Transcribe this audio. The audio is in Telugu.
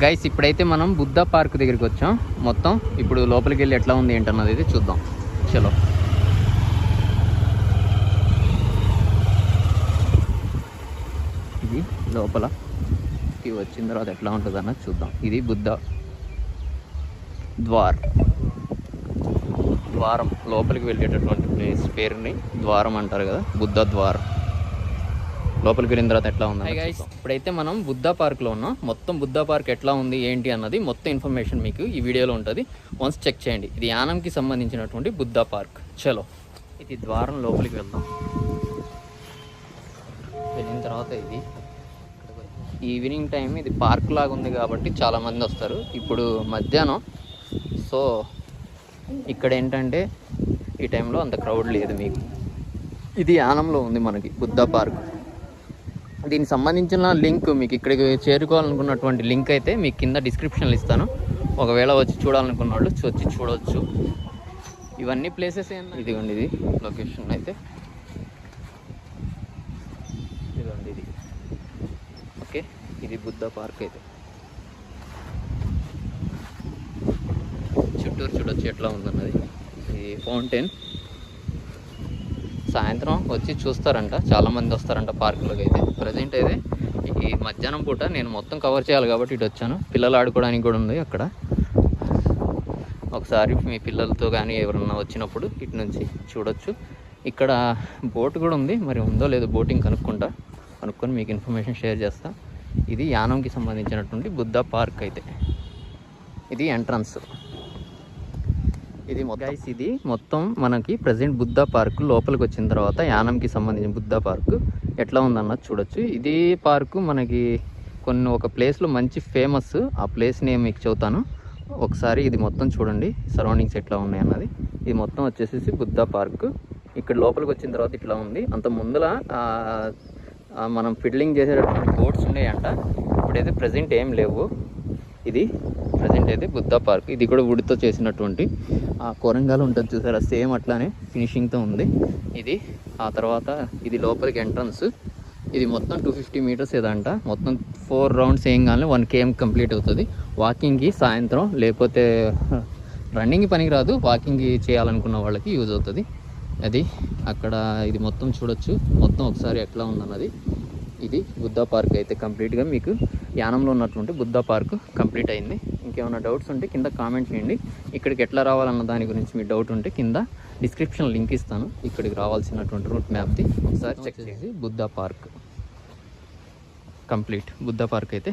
గైస్ ఇప్పుడైతే మనం బుద్ధ పార్క్ దగ్గరికి వచ్చాం. మొత్తం ఇప్పుడు లోపలికి వెళ్ళి ఎట్లా ఉంది ఏంటన్నది అయితే చూద్దాం. చలో ఇది లోపలకి వచ్చిన తర్వాత ఎట్లా ఉంటుంది అన్నది చూద్దాం. ఇది బుద్ధ ద్వారం లోపలికి వెళ్ళేటటువంటి ప్లేస్ పేరుని ద్వారం అంటారు కదా, బుద్ధ ద్వారం. లోపలికి వెళ్ళిన తర్వాత ఎట్లా ఉంది గైస్. ఇప్పుడైతే మనం బుద్ధ పార్క్లో ఉన్నాం. మొత్తం బుద్ధ పార్క్ ఎట్లా ఉంది ఏంటి అన్నది మొత్తం ఇన్ఫర్మేషన్ మీకు ఈ వీడియోలో ఉంటుంది. వన్స్ చెక్ చేయండి. ఇది యానంకి సంబంధించినటువంటి బుద్ధ పార్క్. చలో ఇది ద్వారం లోపలికి వెళ్దాం. వెళ్ళిన తర్వాత ఇది ఈవినింగ్ టైం, ఇది పార్క్ లాగా ఉంది కాబట్టి చాలామంది వస్తారు. ఇప్పుడు మధ్యాహ్నం, సో ఇక్కడ ఏంటంటే ఈ టైంలో అంత క్రౌడ్ లేదు మీకు. ఇది యానంలో ఉంది మనకి బుద్ధ పార్క్. దీనికి సంబంధించిన లింక్ మీకు ఇక్కడికి చేరుకోవాలనుకున్నటువంటి లింక్ అయితే మీకు కింద డిస్క్రిప్షన్లో ఇస్తాను. ఒకవేళ వచ్చి చూడాలనుకున్న వాళ్ళు వచ్చి చూడవచ్చు. ఇవన్నీ ప్లేసెస్ ఇదిగోండి, ఇది లొకేషన్ అయితే ఇదిగోండి ఇది. ఓకే, ఇది బుద్ధ పార్క్ అయితే చుట్టూరు చూడొచ్చు ఎట్లా ఉందన్నది. ఇది ఫౌంటైన్. సాయంత్రం వచ్చి చూస్తారంట, చాలామంది వస్తారంట పార్కులోకి అయితే. ప్రజెంట్ అయితే ఈ మధ్యాహ్నం పూట నేను మొత్తం కవర్ చేయాలి కాబట్టి ఇటు వచ్చాను. పిల్లలు ఆడుకోవడానికి కూడా ఉంది అక్కడ. ఒకసారి మీ పిల్లలతో కానీ ఎవరన్నా వచ్చినప్పుడు ఇటు నుంచి చూడొచ్చు. ఇక్కడ బోట్ కూడా ఉంది, మరి ఉందో లేదో బోటింగ్ కనుక్కొని మీకు ఇన్ఫర్మేషన్ షేర్ చేస్తా. ఇది యానంకి సంబంధించినటువంటి బుద్ధ పార్క్ అయితే. ఇది ఎంట్రన్స్. ఇది మొత్తం మనకి ప్రజెంట్ బుద్ధ పార్క్ లోపలికి వచ్చిన తర్వాత యానంకి సంబంధించిన బుద్ధ పార్క్ ఎట్లా ఉందన్నది చూడొచ్చు. ఇది పార్కు మనకి ఒక ప్లేస్లో మంచి ఫేమస్. ఆ ప్లేస్ నేమ్ మీకు చెబుతాను ఒకసారి. ఇది మొత్తం చూడండి సరౌండింగ్స్ ఎట్లా ఉన్నాయి అన్నది. ఇది మొత్తం వచ్చేసి బుద్ధ పార్క్. ఇక్కడ లోపలికి వచ్చిన తర్వాత ఇట్లా ఉంది. అంత ముందల మనం ఫిడ్లింగ్ చేసేటటువంటి బోట్స్ ఉన్నాయంట. ఇప్పుడైతే ప్రజెంట్ ఏం లేవు. ఇది ప్రజెంట్ అయితే బుద్ధ పార్క్. ఇది కూడా వుడ్తో చేసినటువంటి ఆ కొరంగాలు ఉంటుంది చూసారా, సేమ్ అట్లానే ఫినిషింగ్తో ఉంది ఇది. ఆ తర్వాత ఇది లోపలికి ఎంట్రన్స్. ఇది మొత్తం 250 మీటర్స్ ఏదంట. మొత్తం 4 రౌండ్స్ ఏం కానీ 1 km కంప్లీట్ అవుతుంది. వాకింగ్కి సాయంత్రం, లేకపోతే రన్నింగ్కి పనికి రాదు, వాకింగ్కి చేయాలనుకున్న వాళ్ళకి యూజ్ అవుతుంది అది. అక్కడ ఇది మొత్తం చూడొచ్చు. మొత్తం ఒకసారి ఎట్లా ఉందన్నది. ఇది బుద్ధ పార్క్ అయితే కంప్లీట్గా మీకు యానంలో ఉన్నటువంటి బుద్ధ పార్క్ కంప్లీట్ అయింది. ఇంకేమైనా డౌట్స్ ఉంటే కింద కామెంట్ చేయండి. ఇక్కడికి ఎట్లా రావాలన్న దాని గురించి మీ డౌట్ ఉంటే కింద డిస్క్రిప్షన్ లింక్ ఇస్తాను. ఇక్కడికి రావాల్సినటువంటి రూట్ మ్యాప్ది ఒకసారి చెక్ చేసి. Buddha park complete. Buddha park అయితే